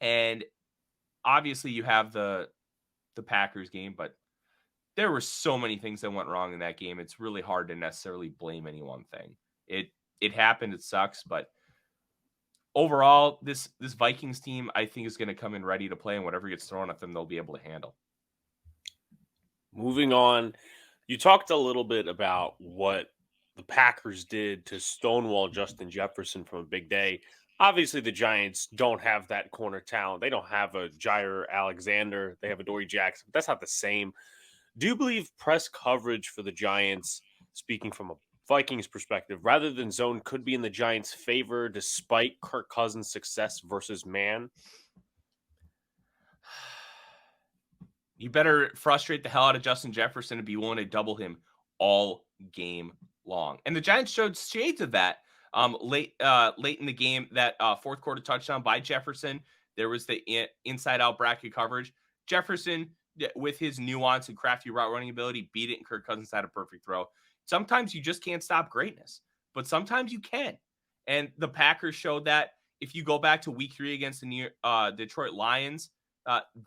And obviously you have the Packers game, but there were so many things that went wrong in that game. It's really hard to necessarily blame any one thing. It happened. It sucks, but overall, this Vikings team, I think, is going to come in ready to play, and whatever gets thrown at them, they'll be able to handle. Moving on, you talked a little bit about what the Packers did to stonewall Justin Jefferson from a big day. Obviously, the Giants don't have that corner talent. They don't have a Jair Alexander. They have a Dory Jackson. But that's not the same. Do you believe press coverage for the Giants, speaking from a Vikings perspective, rather than zone, could be in the Giants' favor despite Kirk Cousins' success versus man? You better frustrate the hell out of Justin Jefferson and be willing to double him all game long. And the Giants showed shades of that late in the game. That fourth quarter touchdown by Jefferson, there was the inside out bracket coverage. Jefferson, with his nuance and crafty route running ability, beat it, and Kirk Cousins had a perfect throw. Sometimes you just can't stop greatness, but sometimes you can. And the Packers showed that. If you go back to week 3 against the Detroit Lions,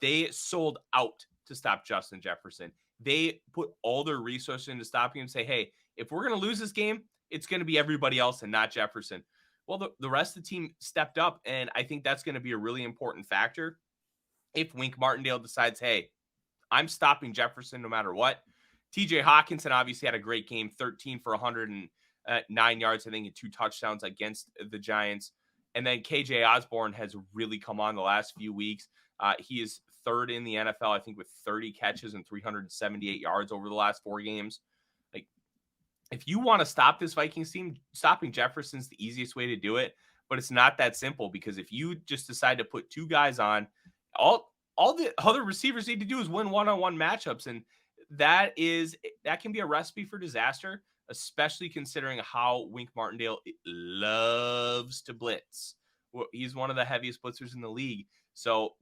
they sold out to stop Justin Jefferson. They put all their resources into stopping him and say, hey, if we're going to lose this game, it's going to be everybody else and not Jefferson. Well, the rest of the team stepped up, and I think that's going to be a really important factor. If Wink Martindale decides, hey, I'm stopping Jefferson no matter what. TJ Hawkinson obviously had a great game, 13 for 109 yards, I think, and 2 touchdowns against the Giants. And then KJ Osborne has really come on the last few weeks. He is third in the NFL, I think, with 30 catches and 378 yards over the last 4 games. Like, if you want to stop this Vikings team, stopping Jefferson's the easiest way to do it. But it's not that simple, because if you just decide to put 2 guys on, all the other receivers need to do is win one-on-one matchups, and that can be a recipe for disaster, especially considering how Wink Martindale loves to blitz. He's one of the heaviest blitzers in the league. So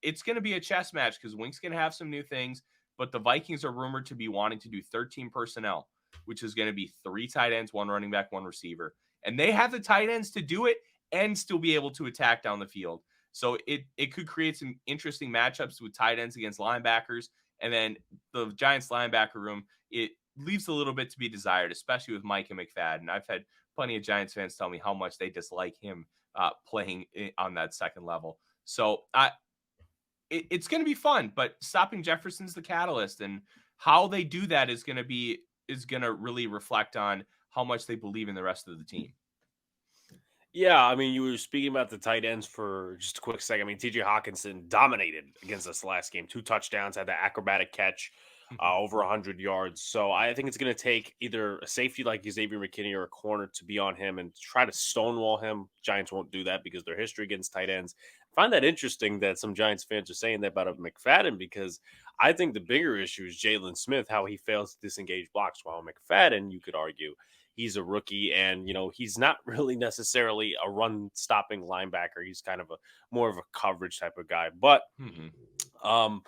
it's going to be a chess match because Wink's going to have some new things, but the Vikings are rumored to be wanting to do 13 personnel, which is going to be 3 tight ends, 1 running back, 1 receiver. And they have the tight ends to do it and still be able to attack down the field. So it could create some interesting matchups with tight ends against linebackers. And then the Giants linebacker room, it leaves a little bit to be desired, especially with Mike and McFadden. I've had plenty of Giants fans tell me how much they dislike him playing on that second level. So it's going to be fun, but stopping Jefferson's the catalyst, and how they do that is going to really reflect on how much they believe in the rest of the team. Yeah, I mean, you were speaking about the tight ends for just a quick second. I mean, TJ Hawkinson dominated against us last game. 2 touchdowns, had the acrobatic catch, over 100 yards. So I think it's going to take either a safety like Xavier McKinney or a corner to be on him and try to stonewall him. Giants won't do that because their history against tight ends. I find that interesting that some Giants fans are saying that about McFadden, because I think the bigger issue is Jalen Smith, how he fails to disengage blocks, while McFadden, you could argue, he's a rookie and, he's not really necessarily a run stopping linebacker. He's kind of more of a coverage type of guy. But um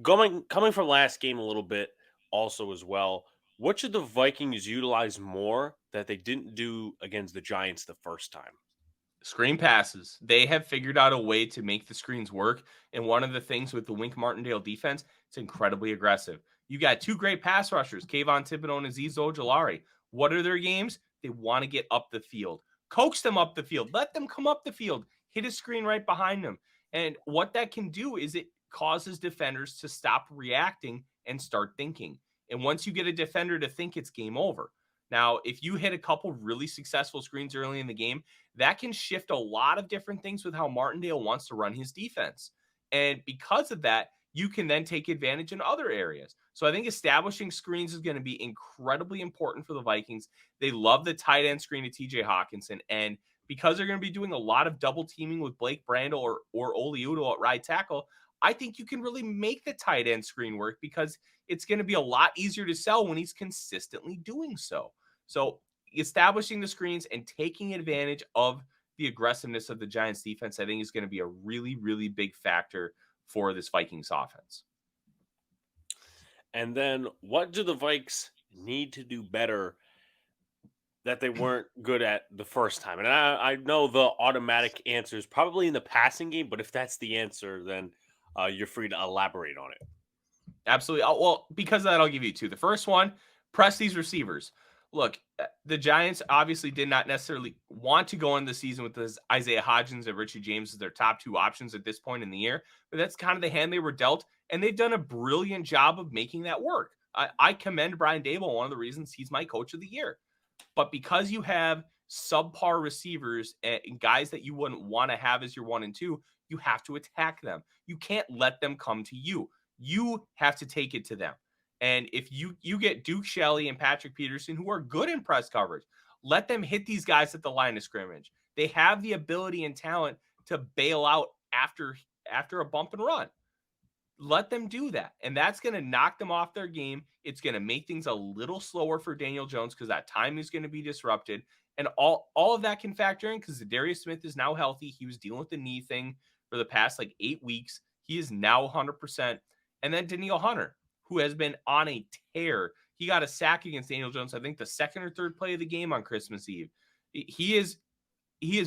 coming from last game a little bit also as well, what should the Vikings utilize more that they didn't do against the Giants the first time? Screen passes. They have figured out a way to make the screens work. And one of the things with the Wink Martindale defense, it's incredibly aggressive. You got 2 great pass rushers, Kayvon Thibodeau and Azeez Ojulari. What are their games? They want to get up the field. Coax them up the field. Let them come up the field. Hit a screen right behind them. And what that can do is it causes defenders to stop reacting and start thinking. And once you get a defender to think, it's game over. Now, if you hit a couple really successful screens early in the game, that can shift a lot of different things with how Martindale wants to run his defense. And because of that, you can then take advantage in other areas. So I think establishing screens is going to be incredibly important for the Vikings. They love the tight end screen to TJ Hawkinson. And because they're going to be doing a lot of double teaming with Blake Brandel or Oli Udoh at right tackle, I think you can really make the tight end screen work because it's going to be a lot easier to sell when he's consistently doing so. So establishing the screens and taking advantage of the aggressiveness of the Giants defense, I think is going to be a really, really big factor for this Vikings offense. And then what do the Vikes need to do better that they weren't good at the first time? And I know the automatic answer is probably in the passing game, but if that's the answer, then you're free to elaborate on it. Absolutely. Well, because of that, I'll give you 2. The first one, press these receivers. Look, the Giants obviously did not necessarily want to go into the season with this Isaiah Hodgins and Richie James as their top 2 options at this point in the year, but that's kind of the hand they were dealt, and they've done a brilliant job of making that work. I commend Brian Daboll, one of the reasons he's my coach of the year. But because you have subpar receivers and guys that you wouldn't want to have as your 1 and 2, you have to attack them. You can't let them come to you. You have to take it to them. And if you get Duke Shelley and Patrick Peterson, who are good in press coverage, let them hit these guys at the line of scrimmage. They have the ability and talent to bail out after a bump and run. Let them do that. And that's going to knock them off their game. It's going to make things a little slower for Daniel Jones because that time is going to be disrupted. And all of that can factor in because Darius Smith is now healthy. He was dealing with the knee thing for the past 8 weeks. He is now 100%. And then Danielle Hunter, who has been on a tear. He got a sack against Daniel Jones, I think the 2nd or 3rd play of the game on Christmas Eve. He is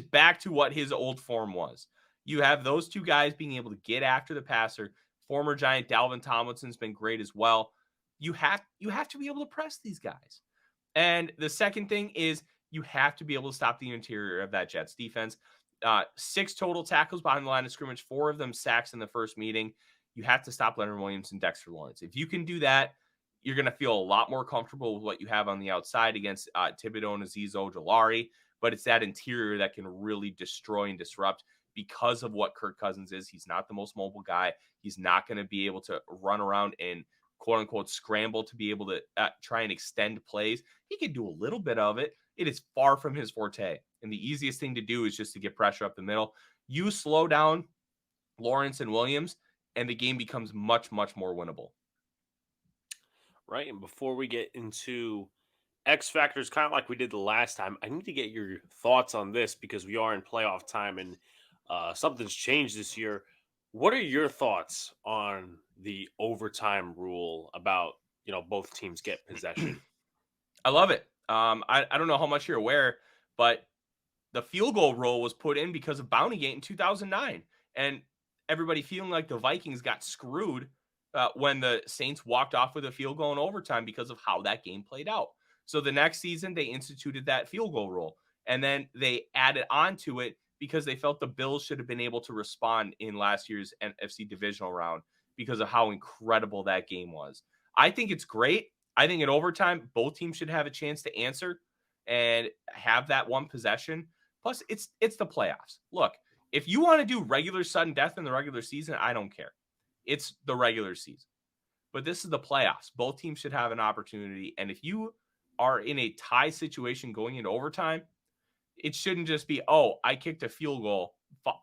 back to what his old form was. You have those 2 guys being able to get after the passer. Former Giant Dalvin Tomlinson's been great as well. You have to be able to press these guys. And the second thing is you have to be able to stop the interior of that Jets defense. 6 total tackles behind the line of scrimmage, 4 of them sacks in the first meeting. You have to stop Leonard Williams and Dexter Lawrence. If you can do that, you're going to feel a lot more comfortable with what you have on the outside against Thibodeau and Azeez Ojulari. But it's that interior that can really destroy and disrupt because of what Kirk Cousins is. He's not the most mobile guy. He's not going to be able to run around and quote unquote scramble to be able to try and extend plays. He can do a little bit of it. It is far from his forte. And the easiest thing to do is just to get pressure up the middle. You slow down Lawrence and Williams, and the game becomes much, much more winnable. Right. And before we get into X factors, kind of like we did the last time, I need to get your thoughts on this because we are in playoff time and something's changed this year. What are your thoughts on the overtime rule about, both teams get possession? I love it. I don't know how much you're aware, but the field goal rule was put in because of Bountygate in 2009, and everybody feeling like the Vikings got screwed when the Saints walked off with a field goal in overtime because of how that game played out. So the next season they instituted that field goal rule, and then they added on to it because they felt the Bills should have been able to respond in last year's NFC divisional round because of how incredible that game was. I think it's great. I think in overtime both teams should have a chance to answer and have that one possession. Plus, it's the playoffs. Look, if you want to do regular sudden death in the regular season, I don't care. It's the regular season. But this is the playoffs. Both teams should have an opportunity. And if you are in a tie situation going into overtime, it shouldn't just be, oh, I kicked a field goal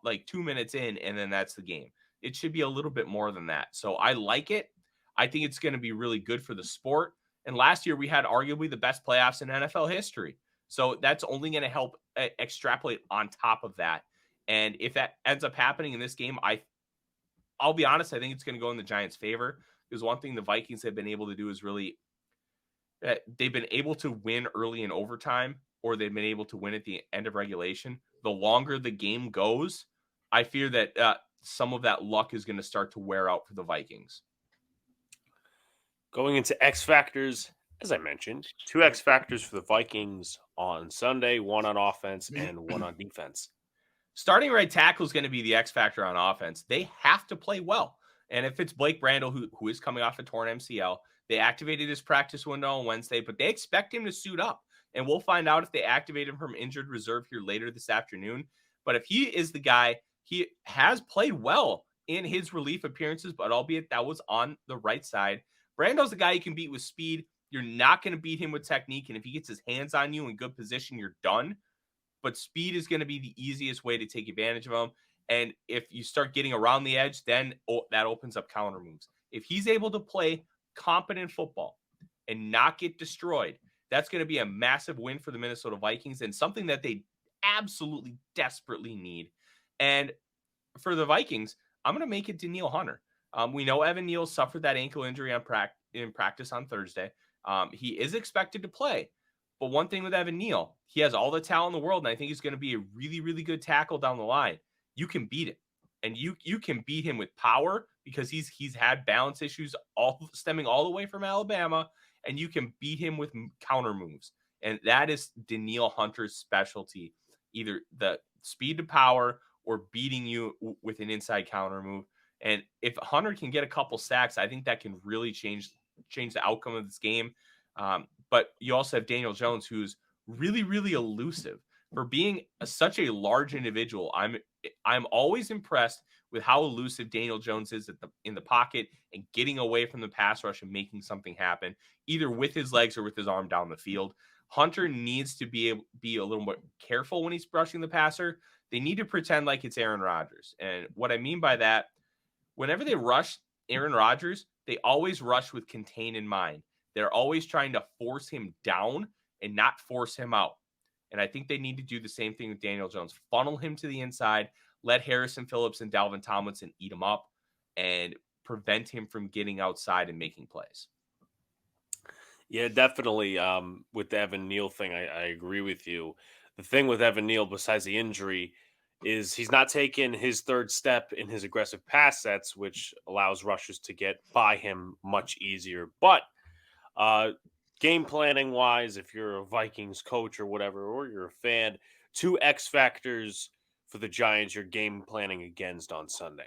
like 2 minutes in, and then that's the game. It should be a little bit more than that. So I like it. I think it's going to be really good for the sport. And last year we had arguably the best playoffs in NFL history. So that's only going to help extrapolate on top of that. And if that ends up happening in this game, I'll be honest, I think it's going to go in the Giants' favor because one thing the Vikings have been able to do is really they've been able to win early in overtime, or they've been able to win at the end of regulation. The longer the game goes, I fear that some of that luck is going to start to wear out for the Vikings. Going into X factors, as I mentioned, 2 X factors for the Vikings on Sunday, 1 on offense and 1 on defense. Starting right tackle is going to be the X factor on offense. They have to play well. And if it's Blake Brandel, who is coming off a torn MCL, they activated his practice window on Wednesday, but they expect him to suit up. And we'll find out if they activate him from injured reserve here later this afternoon. But if he is the guy, he has played well in his relief appearances, but albeit that was on the right side. Brando's the guy you can beat with speed. You're not going to beat him with technique. And if he gets his hands on you in good position, you're done. But speed is going to be the easiest way to take advantage of him. And if you start getting around the edge, then that opens up counter moves. If he's able to play competent football and not get destroyed, that's going to be a massive win for the Minnesota Vikings and something that they absolutely desperately need. And for the Vikings, I'm going to make it Danielle Hunter. We know Evan Neal suffered that ankle injury in practice on Thursday. He is expected to play. But one thing with Evan Neal, he has all the talent in the world, and I think he's going to be a really, really good tackle down the line. You can beat him, and you can beat him with power because he's had balance issues stemming all the way from Alabama, and you can beat him with counter moves, and that is Danielle Hunter's specialty, either the speed to power or beating you with an inside counter move. And if Hunter can get a couple sacks, I think that can really change the outcome of this game. But you also have Daniel Jones, who's really, really elusive for being such a large individual. I'm always impressed with how elusive Daniel Jones is in the pocket and getting away from the pass rush and making something happen, either with his legs or with his arm down the field. Hunter needs to be a little more careful when he's brushing the passer. They need to pretend like it's Aaron Rodgers. And what I mean by that, whenever they rush Aaron Rodgers, they always rush with contain in mind. They're always trying to force him down and not force him out. And I think they need to do the same thing with Daniel Jones. Funnel him to the inside, let Harrison Phillips and Dalvin Tomlinson eat him up, and prevent him from getting outside and making plays. Yeah, definitely. With the Evan Neal thing, I agree with you. The thing with Evan Neal, besides the injury, is he's not taking his third step in his aggressive pass sets, which allows rushers to get by him much easier. But game planning wise, if you're a Vikings coach or whatever, or you're a fan, 2 X factors for the Giants you're game planning against on Sunday.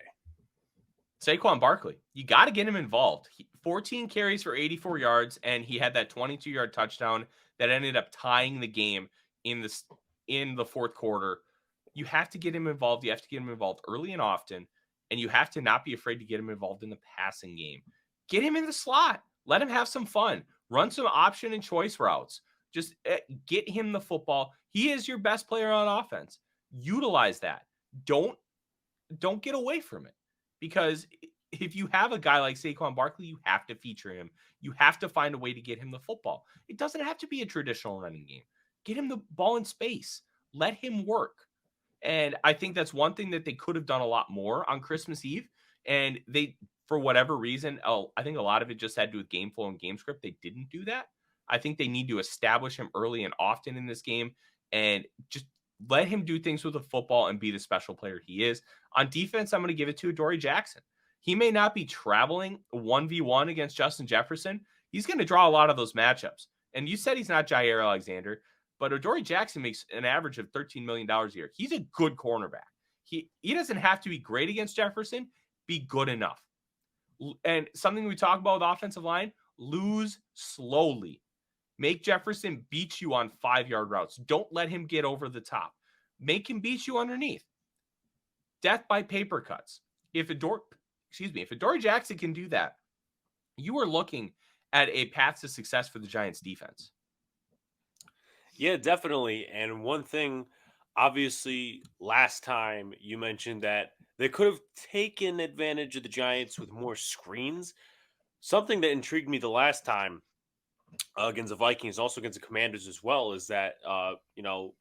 Saquon Barkley, you got to get him involved. 14 carries for 84 yards, and he had that 22-yard touchdown that ended up tying the game in the fourth quarter. You have to get him involved. You have to get him involved early and often, and you have to not be afraid to get him involved in the passing game. Get him in the slot. Let him have some fun. Run some option and choice routes. Just get him the football. He is your best player on offense. Utilize that. Don't don't get away from it. Because if you have a guy like Saquon Barkley, you have to feature him. You have to find a way to get him the football. It doesn't have to be a traditional running game. Get him the ball in space. Let him work. And I think that's one thing that they could have done a lot more on Christmas Eve. And they, for whatever reason, I think a lot of it just had to do with game flow and game script. They didn't do that. I think they need to establish him early and often in this game and just let him do things with the football and be the special player he is. On defense, I'm going to give it to Adoree Jackson. He may not be traveling 1v1 against Justin Jefferson. He's going to draw a lot of those matchups. And you said he's not Jair Alexander, but Adoree Jackson makes an average of $13 million a year. He's a good cornerback. He doesn't have to be great against Jefferson, be good enough. And something we talk about with offensive line, lose slowly. Make Jefferson beat you on 5-yard routes. Don't let him get over the top. Make him beat you underneath. Death by paper cuts. If Adoree Jackson can do that, you are looking at a path to success for the Giants defense. Yeah, definitely. And one thing, obviously, last time you mentioned that they could have taken advantage of the Giants with more screens. Something that intrigued me the last time against the Vikings, also against the Commanders as well, is that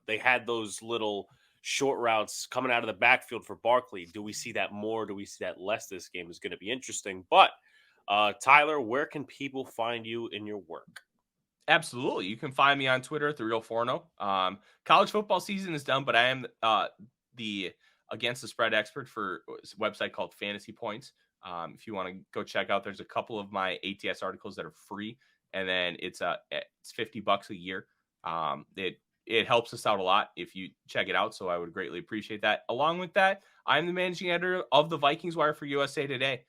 they had those little short routes coming out of the backfield for Barkley. Do we see that more? Do we see that less? This game is going to be interesting. But Tyler, where can people find you in your work? Absolutely. You can find me on Twitter at the Real Forno. College football season is done, but I am the against the spread expert for a website called Fantasy Points. If you want to go check out, there's a couple of my ATS articles that are free, and then it's $50 a year. It helps us out a lot if you check it out, so I would greatly appreciate that. Along with that, I'm the managing editor of the Vikings Wire for USA Today.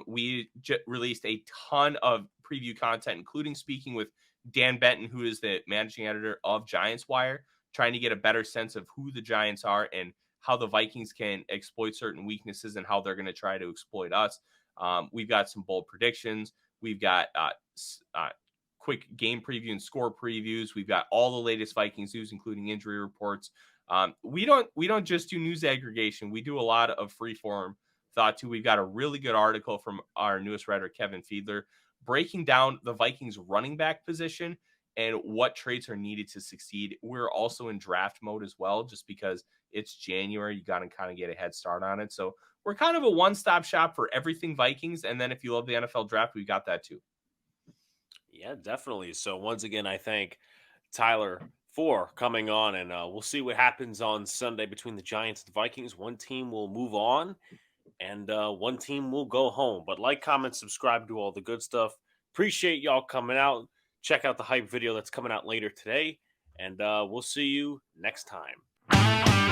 We released a ton of preview content, including speaking with Dan Benton, who is the managing editor of Giants Wire, trying to get a better sense of who the Giants are and how the Vikings can exploit certain weaknesses and how they're going to try to exploit us. We've got some bold predictions. We've got quick game preview and score previews. We've got all the latest Vikings news, including injury reports. We don't just do news aggregation. We do a lot of free form thought too. We've got a really good article from our newest writer, Kevin Fiedler, breaking down the Vikings running back position and what traits are needed to succeed. We're also in draft mode as well, just because it's January. You got to kind of get a head start on it. So we're kind of a one-stop shop for everything Vikings. And then if you love the NFL draft, we got that too. Yeah, definitely. So once again, I thank Tyler for coming on, and we'll see what happens on Sunday between the Giants and the Vikings. One team will move on, and one team will go home. But like, comment, subscribe, do all the good stuff. Appreciate y'all coming out. Check out the hype video that's coming out later today, and we'll see you next time.